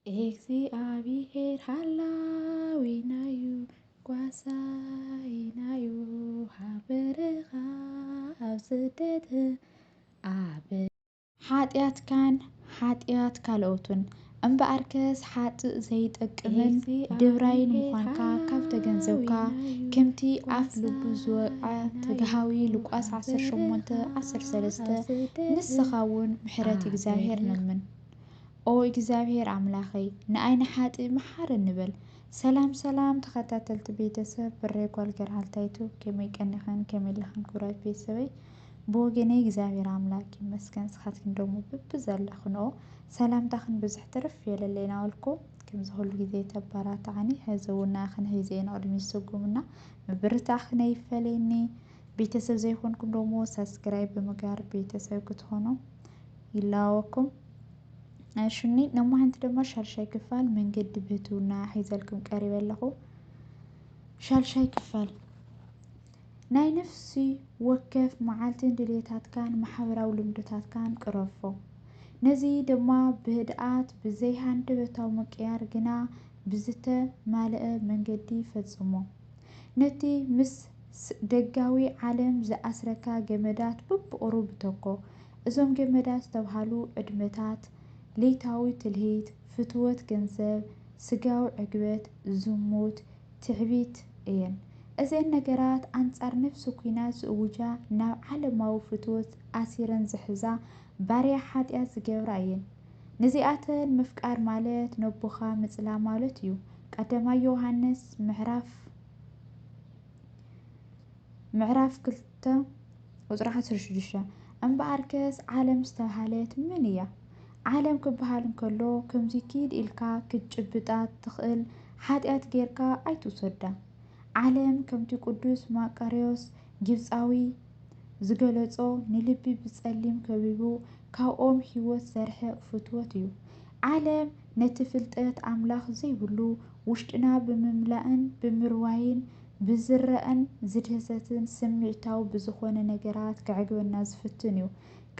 እግዚአብሔር ሃላዊናዩ ጓሳይናዩ ሃበረኻ ኣብ ስደት ኣብ ሓጢአት ካልኦቱን እምበኣርከስ ሓጥእ ዘይጠቅምን ድብራይን ምዃንካ ካብ ተገንዘብካ ከምቲ ኣፍ ልቡ ዝወቅዐ ተጋሃዊ ሉቃስ 18:13 ንስኻ እውን ምሕረት እግዚአብሔር ለምን። ኦ እግዚአብሔር አምላኸይ ንኣይነ ሓጥእ መሓር እንበል። ሰላም ተኸታተልቲ ቤተሰብ ብሬ ጓል ገርሃልታይቱ ከመይ ቀኒኸን ከመይ ለኸን ክብራት ቤተሰበይ ብወገነይ እግዚአብሔር አምላክ ይመስገን። ስኻትክን ደሞ ብብዘለኽንኦ ሰላምታኽን ብዙሕ ትርፍ የለለይና ወልኩም ከምዚ ኩሉ ግዜ ተባራትዓኒ ሕዚ እውን ናኽን ሂዜና ቅድሚ ዝስጉምና ምብርታኽነ ይፈለየኒ። ቤተሰብ ዘይኮንኩም ደሞ ሰብስክራይብ ብምግባር ቤተሰብ ክትኾኑ ይላወኩም። ሽኒ ነማሓንቲ ድማ ሻልሻይ ክፋል መንገዲ ብህትውና ሒዘልኩም ቀሪበ ኣለኹ። ሻልሻይ ክፋል ናይ ነፍሲ ወከፍ መዓልትን ድሌታትካን ማሕበራዊ ልምድታትካን ቅረፎ። ነዚ ድማ ብህድኣት ብዘይ ሃንደበታዊ ምቅያር ግና ብዝተማልአ መንገዲ ፈጽሞ። ነቲ ምስ ደጋዊ ዓለም ዝኣስረካ ገመዳት በብቁሩብ ተኮ። እዞም ገመዳት ዝተባሃሉ ዕድመታት፣ ሌታዊ ትልሂት፣ ፍትወት ገንዘብ፣ ስጋዊ ዕግበት፣ ዝሙት፣ ትዕቢት እየን። እዘን ነገራት ኣንጻር ነፍሲ ኩናት ዝእውጃ ናብ ዓለማዊ ፍትወት ኣሲረን ዝሕዛ ባርያ ሓጢአት ዝገብራ እየን። ነዚኣተን ምፍቃር ማለት ነቦኻ ምፅላ ማለት እዩ። ቀዳማይ ዮሃንስ ምዕራፍ 2:16 እምበኣርከስ ዓለም ዝተባሃለት መን እያ? ዓለም ክበሃል እንከሎ ከምዚ ኪድ ኢልካ ክትጭብጣ ትኽእል ሓጢአት ጌርካ ኣይትውሰዳ። ዓለም ከምቲ ቅዱስ ማቃርዮስ ግብፃዊ ዝገለጾ ንልቢ ብጸሊም ከቢቡ ካብኦም ህይወት ዘርሕቕ ፍትወት እዩ። ዓለም ነቲ ፍልጠት ኣምላኽ ዘይብሉ ውሽጥና ብምምላእን ብምርዋይን ብዝረአን ዝድህሰትን ስምዒታዊ ብዝኾነ ነገራት ክዕግበና ዝፍትን እዩ።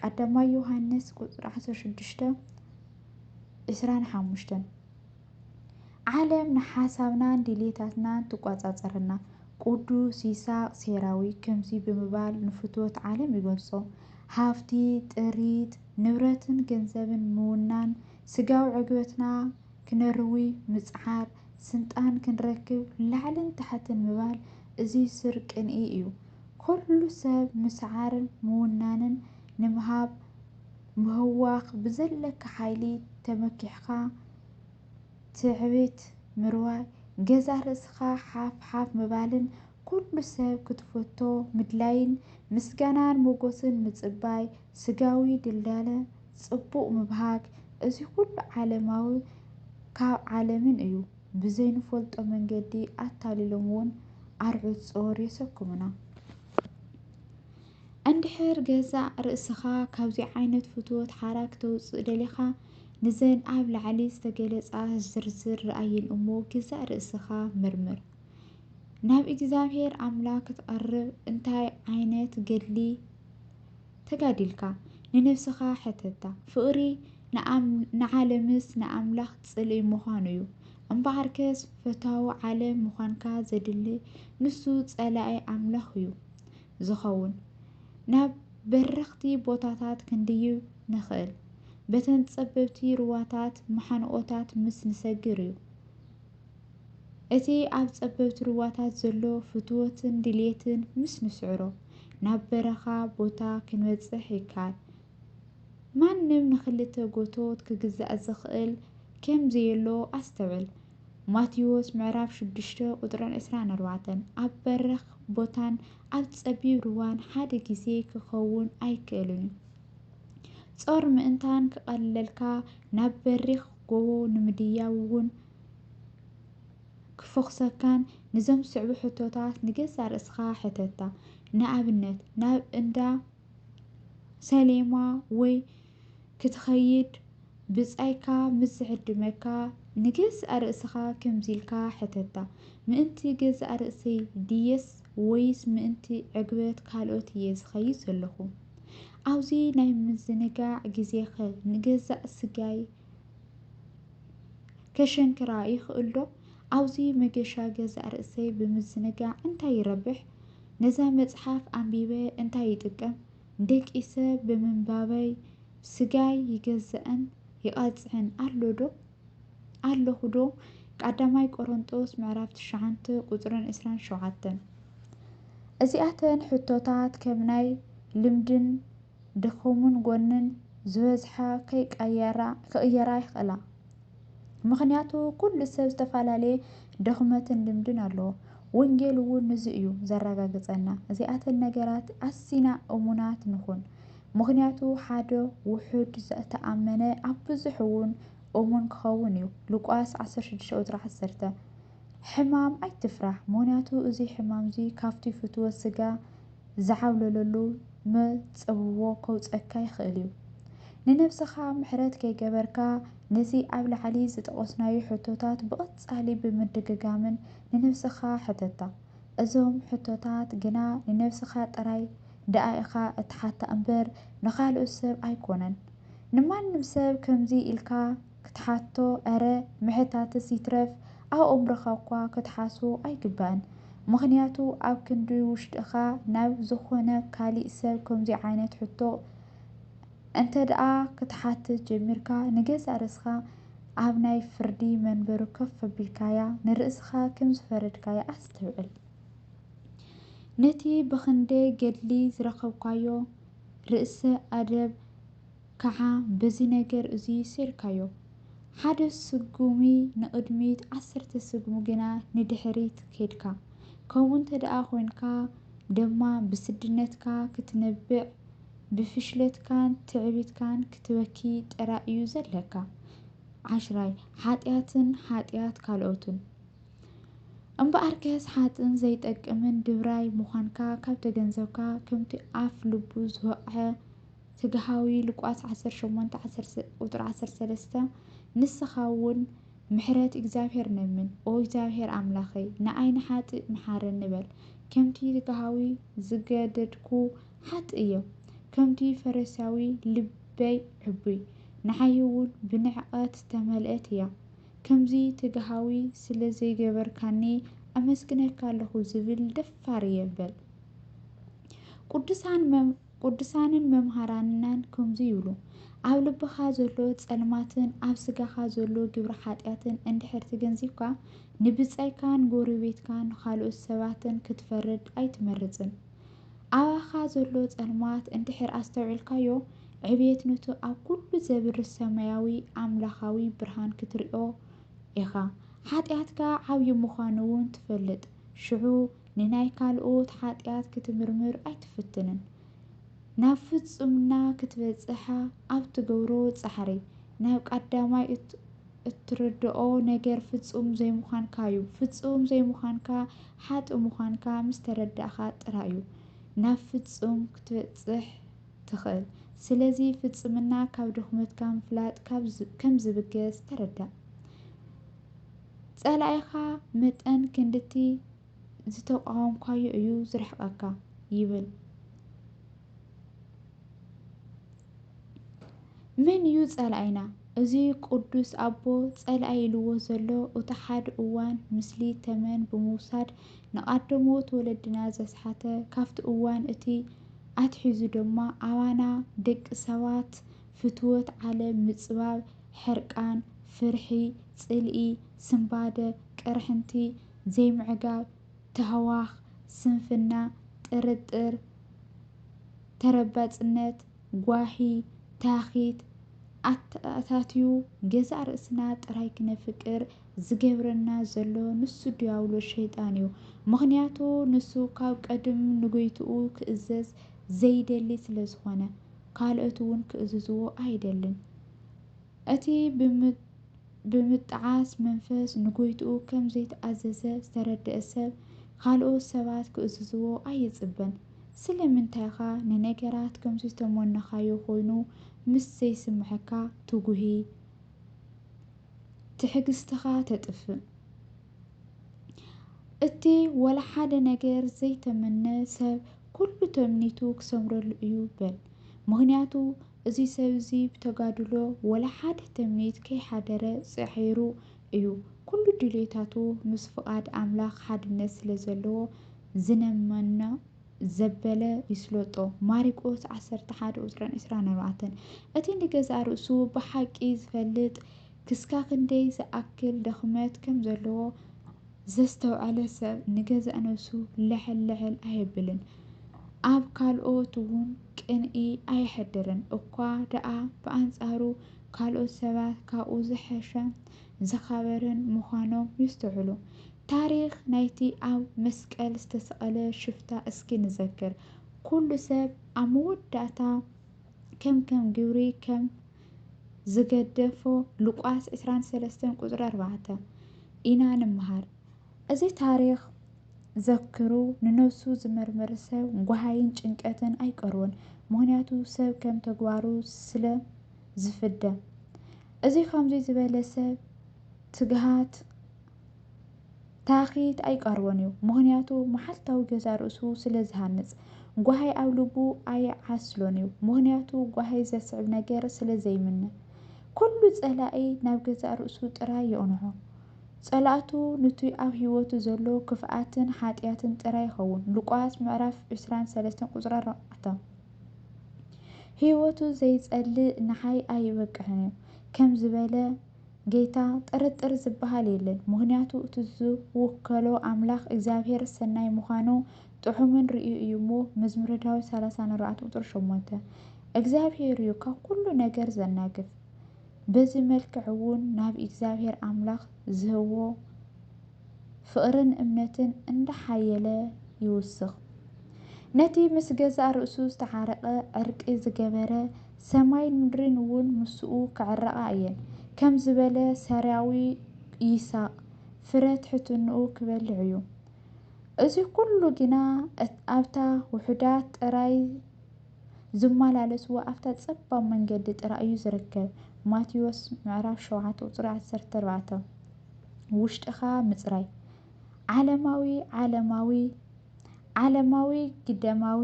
ቀዳማይ ዮሃንስ 16:25 ዓለም ንሓሳብናን ድሌታትናን ትቆፃፀረና። ቅዱስ ይስሐቅ ሴራዊ ከምዚ ብምባል ንፍትወት ዓለም ይገልጾ። ሃብቲ፣ ጥሪት፣ ንብረትን ገንዘብን ምውናን፣ ስጋዊ ዕግበትና ክነርዊ ምፅዓር፣ ስልጣን ክንረክብ ላዕልን ታሕትን ምባል እዚ ስር ቅንኢ እዩ። ኩሉ ሰብ ምስዓርን ምውናንን ንምሃብ ምህዋኽ ብዘለካ ሓይሊ ተመኪሕካ ትዕቢት ምርዋይ፣ ገዛ ርእስኻ ሓፍ ምባልን ኩሉ ሰብ ክትፈቶ ምድላይን ምስጋናን ሞገስን ምጽባይ፣ ስጋዊ ድልዳለ ጽቡቕ ምብሃግ፣ እዚ ኩሉ ዓለማዊ ካብ ዓለምን እዩ። ብዘይንፈልጦ መንገዲ ኣታሊሎም እውን ኣርዑት ጾር የሰኩሙና። እንድሕር ገዛእ ርእስኻ ካብዚ ዓይነት ፍትወት ሓራ ክተውፅእ ደሊኻ ንዘን ኣብ ላዕሊ ዝተገለጻ ዝርዝር ረኣይን እሞ ገዛእ ርእስኻ ምርምር። ናብ እግዚአብሔር ኣምላክ ክትቐርብ እንታይ ዓይነት ገድሊ ተጋዲልካ ንነፍስኻ ሕተታ። ፍቕሪ ንዓለምስ ንኣምላኽ ጽልኢ ምዃኑ እዩ። እምበኣርከስ ፈታዊ ዓለም ምዃንካ ዘድሊ ንሱ ጸላኢ ኣምላኽ እዩ ዝኸውን። ናብ በረኽቲ ቦታታት ክንድይብ ንኽእል። በተን ጸበብቲ ሩዋታት መሓንቆታት ምስ ንሰግር እዩ። እቲ ኣብ ጸበብቲ ሩዋታት ዘሎ ፍትወትን ድሌትን ምስ ንስዕሮ ናብ በረኻ ቦታ ክንበጽሕ ይከኣል። ማንም ንኽልተ ጎቶት ክግዛእ ዝኽእል ከም ዘየሎ ኣስተውዕል። ማቴዎስ ምዕራፍ 6:24 ኣብ በረኽ ቦታን ኣብ ጸቢብ ሩዋን ሓደ ግዜ ክኸውን ኣይክእልን እዩ። ጾር ምእንታን ክቐልለልካ ናብ በሪኽ ጎቦ ንምድያብ እውን ክፎኽሰካን ንዘምስዕቡ ሕቶታት ንገዛእ ርእስኻ ሕተታ። ንኣብነት ናብ እንዳ ሰሌማ ወይ ክትኸይድ ብጻይካ ምስ ዝዕድመካ ንገዛእ ርእስኻ ከምዚ ኢልካ ሕተታ። ምእንቲ ገዛእ ርእሰይ ድየስ ወይስ ምእንቲ ዕግበት ካልኦት እየ ዝኸይድ ዘለኹ? ኣብዚ ናይ ምዝንጋዕ ግዜኸ ንገዛእ ስጋይ ከሸንክራ ይኽእል ዶ? ኣብዚ መገሻ ገዛእ ርእሰይ ብምዝንጋዕ እንታይ ይረብሕ? ነዛ መጽሓፍ ኣንቢበ እንታይ ይጥቀም? ደቂ ሰብ ብምንባበይ ስጋይ ይገዝአን ይቐጽዕን ኣለኹ ዶ? ቀዳማይ ቆሮንጦስ ምዕራፍ 9 ቁጽሪ 27። እዚኣተን ሕቶታት ከም ናይ ልምድን ድኹምን ጎንን ዝበዝሓ ከይቕየራ ይኽእላ። ምክንያቱ ኩሉ ሰብ ዝተፈላለየ ድኽመትን ልምድን ኣለዎ። ወንጌል እውን ነዚ እዩ ዘረጋግፀና። እዚኣተን ነገራት ኣሲና እሙናት ንኹን። ምክንያቱ ሓደ ውሑድ ዝተኣመነ ኣብ ብዙሕ እውን እሙን ክኸውን እዩ። ሉቃስ 16:10 ሕማም ኣይትፍራሕ፣ ምክንያቱ እዚ ሕማም እዚ ካብቲ ፍትወት ስጋ ዝዓብለለሉ መፀውዎ ከውፀካ ይኽእል እዩ። ንነፍስኻ ምሕረት ከይገበርካ ነዚ ኣብ ላዕሊ ዝጠቐስናዮ ሕቶታት ብቐጻሊ ብምድግጋምን ንነፍስኻ ሕተታ። እዞም ሕቶታት ግና ንነፍስኻ ጥራይ ደኣ እትሓታ እምበር ንኻልኦት ሰብ ኣይኮነን። ንማንም ሰብ ከምዚ ኢልካ ክትሓቶ ኣረ ምሕታትስ ይትረፍ ኣብ ኣእምሮኻ እኳ ክትሓስቦ ኣይግባእን። ምክንያቱ ኣብ ክንዲ ውሽጥኻ ናብ ዝኾነ ካሊእ ሰብ ከምዚ ዓይነት ሕቶ እንተደኣ ክትሓትት ጀሚርካ ንገዛእ ርእስኻ ኣብ ናይ ፍርዲ መንበሩ ከፍ ኣቢልካያ ንርእስኻ ከም ዝፈረድካያ ኣስተውዕል። ነቲ ብክንደይ ገድሊ ዝረኸብካዮ ርእሰ ኣደብ ከዓ በዚ ነገር እዚ ሰይርካዮ። ሓደ ስጉሚ ንቅድሚት 10 ስጉሚ ግና ንድሕሪት ከይድካ። ከምኡ እንተደኣ ኮይንካ ድማ ብስድነትካ ክትነብዕ ብፍሽለትካን ትዕቢትካን ክትበኪ ጥራይ እዩ ዘለካ። 10 ሓጢኣትን ሓጢኣት ካልኦትን እምበኣርከስ ሓጥን ዘይጠቅምን ድብራይ ምዃንካ ካብ ተገንዘብካ ከምቲ ኣፍ ልቡ ዝወቅዐ ትግሃዊ ሉቃስ 18:13 ንስኻ እውን ምሕረት እግዚኣብሔር ነምን። ኦ እግዚኣብሔር ኣምላኸይ ንዓይ ንሓጢእ መሓረኒ በል። ከምቲ ትግሃዊ ዝገደድኩ ሓጥእ እየ። ከምቲ ፈሪሳዊ ልበይ ዕቡይ፣ ንዓይ እውን ብንዕቐት ዝተመልአት እያ። ከምዚ ትግሃዊ ስለ ዘይገበርካኒ ኣመስግነካ ኣለኹ ዝብል ደፋር እየ በል። ቅዱሳንን መምሃራንናን ከምዚ ይብሉ። ኣብ ልብኻ ዘሎ ጸልማትን ኣብ ስጋኻ ዘሎ ግብሪ ሓጢኣትን እንድሕር ተገንዚብካ ንብጻይካን ጎረቤትካን ካልኦት ሰባትን ክትፈርድ ኣይትመርፅን። ኣባኻ ዘሎ ጸልማት እንድሕር ኣስተውዒልካዮ ዕብየት ነቱ ኣብ ኩሉ ዘብሪ ሰማያዊ ኣምላኻዊ ብርሃን ክትሪኦ ኢኻ። ሓጢኣትካ ዓብዪ ምዃኑ እውን ትፈልጥ። ሽዑ ንናይ ካልኦት ሓጢኣት ክትምርምር ኣይትፍትንን። ናብ ፍጹምና ክትበጽሓ ኣብ ትገብሮ ጻዕሪ ናብ ቀዳማይ እትርድኦ ነገር ፍጹም ዘይምዃንካ እዩ። ፍጹም ዘይምዃንካ ሓጥእ ምዃንካ ምስ ተረዳእኻ ጥራይ እዩ ናብ ፍጹም ክትበጽሕ ትኽእል። ስለዚ ፍጽምና ካብ ድኽመትካ ምፍላጥ ከም ዝብገስ ተረዳእ። ጸላኢኻ መጠን ክንድቲ ዝተቃወምካዮ እዩ ዝርሕቐካ ይብል። መን እዩ ጸላኢና? እዚ ቅዱስ ኣቦ ጸላኢ ኢልዎ ዘሎ እቲ ሓደ እዋን ምስሊ ተመን ብምውሳድ ንቐዳሞት ወለድና ዘስሓተ ካብቲ እዋን እቲ ኣትሒዙ ድማ ኣባና ደቂ ሰባት ፍትወት ዓለም ምጽባብ፣ ሕርቃን፣ ፍርሒ፣ ጽልኢ፣ ስምባደ፣ ቅርሕንቲ፣ ዘይምዕጋብ፣ ተህዋኽ፣ ስንፍና፣ ጥርጥር፣ ተረባጽነት፣ ጓሂ፣ ታኺት ኣታትዩ ገዛእ ርእስና ጥራይ ክነፍቅር ዝገብረና ዘሎ ንሱ ዲያብሎስ ሸይጣን እዩ። ምክንያቱ ንሱ ካብ ቀደም ንጎይትኡ ክእዘዝ ዘይደሊ ስለ ዝኾነ ካልኦት እውን ክእዝዝዎ ኣይደልን። እቲ ብምጥዓስ መንፈስ ንጎይትኡ ከም ዘይተኣዘዘ ዝተረድአ ሰብ ካልኦት ሰባት ክእዝዝዎ ኣይጽበን። ስለምንታይኻ ንነገራት ከምዚ ዝተመነኻዮ ኮይኑ ምስ ዘይስምዐካ ትጉሂ? ትዕግስትኻ ተጥፍእ። እቲ ወላ ሓደ ነገር ዘይተመነ ሰብ ኩሉ ተምኒቱ ክሰምረሉ እዩ በል። ምክንያቱ እዚ ሰብ እዚ ብተጋድሎ ወላ ሓደ ተምኒት ከይሓደረ ጽዒሩ እዩ ኩሉ ድሌታቱ ምስ ፍቓድ ኣምላኽ ሓድነት ስለ ዘለዎ ዝነመና ዘበለ ይስለጦ ማሪቆስ 11:24 እቲ ንገዛእ ርእሱ ብሓቂ ዝፈልጥ ክስካብ ክንደይ ዝኣክል ድኽመት ከም ዘለዎ ዘስተውዓለ ሰብ ንገዛእ ነፍሱ ልዕል ኣየብልን ኣብ ካልኦት እውን ቅንኢ ኣይሕድርን እኳ ደኣ ብኣንጻሩ ካልኦት ሰባት ካብኡ ዝሐሸ ዝኸበረን ምዃኖም ይስተውዕሉ። ታሪክ ናይቲ ኣብ መስቀል ዝተሰቕለ ሽፍታ እስኪ ንዘክር። ኩሉ ሰብ ኣብ መወዳእታ ከም ግብሪ ከም ዝገደፎ ሉቃስ 23:4 ኢና ንምሃር። እዚ ታሪክ ዘክሩ ንነፍሱ ዝመርምር ሰብ ጓሃይን ጭንቀትን ኣይቀርቦን ምክንያቱ ሰብ ከም ተግባሩ ስለ ዝፍደ። እዚ ከምዚ ዝበለ ሰብ ትግሃት ታኺት ኣይቀርቦን እዩ ምክንያቱ መዓልታዊ ገዛእ ርእሱ ስለ ዝሃንጽ። ጓሃይ ኣብ ልቡ ኣይዓስሎን እዩ ምክንያቱ ጓሃይ ዘስዕብ ነገር ስለ ዘይምነ። ኩሉ ጸላኢ ናብ ገዛእ ርእሱ ጥራይ የቕንሖ። ጸላእቱ ንቱይ ኣብ ህይወቱ ዘሎ ክፍኣትን ሓጢኣትን ጥራይ ይኸውን። ሉቃስ 23:4 ህይወቱ ዘይጸልእ ንሓይ ኣይበቅሕን እዩ ከም ዝበለ ጌታ ጥርጥር ዝበሃል የለን ምክንያቱ እቲ ዝውከሎ ኣምላኽ እግዚኣብሔር ሰናይ ምዃኑ ጥዑምን ርእዩ እዩ እሞ መዝሙረ ዳዊት 34:8 እግዚኣብሔር እዩ ካብ ኩሉ ነገር ዘናግፍ። በዚ መልክዕ እውን ናብ እግዚኣብሔር ኣምላኽ ዝህቦ ፍቕርን እምነትን እንዳሓየለ ይውስኽ። ነቲ ምስ ገዛእ ርእሱ ዝተሓረቐ ዕርቂ ዝገበረ ሰማይን ምድርን እውን ምስኡ ክዕረቓ እየን ከም ዝበለ ሰራዊ ይስሐቅ ፍረ ትሕትንኡ ክበልዕ እዩ። እዚ ኩሉ ግና ኣብታ ውሑዳት ጥራይ ዝመላለስዎ ኣብታ ጸባብ መንገዲ ጥራይ እዩ ዝርከብ። ማቴዎስ 7:14 ውሽጥኻ ምጽራይ ዓለማዊ ግደማዊ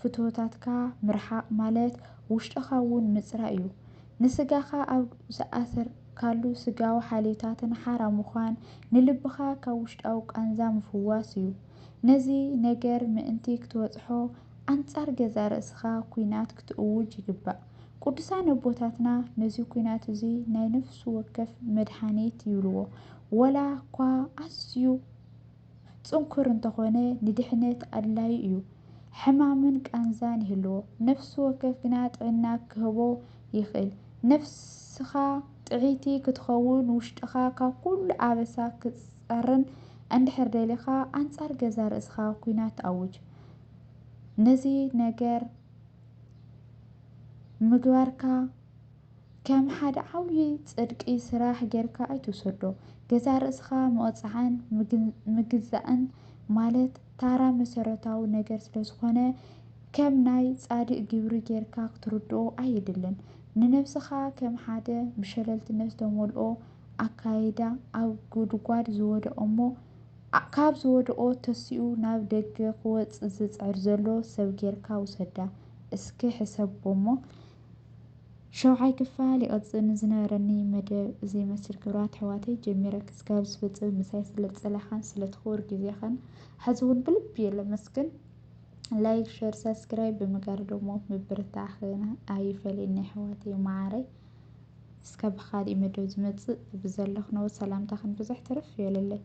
ፍትወታትካ ምርሓቕ ማለት ውሽጥኻ እውን ምጽራይ እዩ። ንስጋኻ ኣብ ዝኣሰርካሉ ስጋዊ ሓልዮታትን ሓራ ምዃን ንልብኻ ካብ ውሽጣዊ ቃንዛ ምፍዋስ እዩ። ነዚ ነገር ምእንቲ ክትበጽሖ ኣንጻር ገዛእ ርእስኻ ኩናት ክትእውጅ ይግባእ። ቅዱሳን ኣቦታትና ነዚ ኩናት እዚ ናይ ነፍሲ ወከፍ መድሓኒት ይብልዎ ወላ እኳ ኣዝዩ ጽንኩር እንተኾነ ንድሕነት ኣድላዪ እዩ። ሕማምን ቃንዛን ይህልዎ ነፍሲ ወከፍ ግና ጥዕና ክህቦ ይኽእል። ነፍስኻ ጥዒቲ ክትኸውን ውሽጥኻ ካብ ኩሉ ኣበሳ ክትጸርን እንድሕር ደሊኻ ኣንጻር ገዛእ ርእስኻ ኩናት ኣውጅ። ነዚ ነገር ምግባርካ ከም ሓደ ዓብዪ ጽድቂ ስራሕ ጌርካ ኣይትውሰዶ። ገዛእ ርእስኻ ምቕጻዕን ምግዛእን ማለት ታራ መሰረታዊ ነገር ስለዝኾነ ከም ናይ ጻድቕ ግብሪ ጌርካ ክትርድኦ ኣይድልን። ንነፍስኻ ከም ሓደ ብሸለልትነት ዝተመልኦ ኣካይዳ ኣብ ጉድጓድ ዝወደቐ እሞ ካብ ዝወደቆ ተሲኡ ናብ ደገ ክወፅእ ዝጽዕር ዘሎ ሰብ ጌርካ ውሰዳ። እስኪ ሕሰቦ እሞ 7ይ ክፋል ይቕጽል። ንዝነበረኒ መደብ እዚ መስል ክብራት ኣሕዋተይ ጀሚረ ክሳብ ዝፍጽም ምሳይ ስለጸላኻን ስለትኽቡር ግዜኻን ሕዚ እውን ብልቢ ለመስግን። ላይክ ሸር ሰብስክራይብ ብምግባር ደሞ ምብርታዕኽና ኣይፈለየኒ ኣሕዋተይ ማዓረይ። እስካብ ካሊእ መደብ ዝመጽእ ብዘለኹ ሰላምታ ክንብዝሕ ትርፍ የለለይ።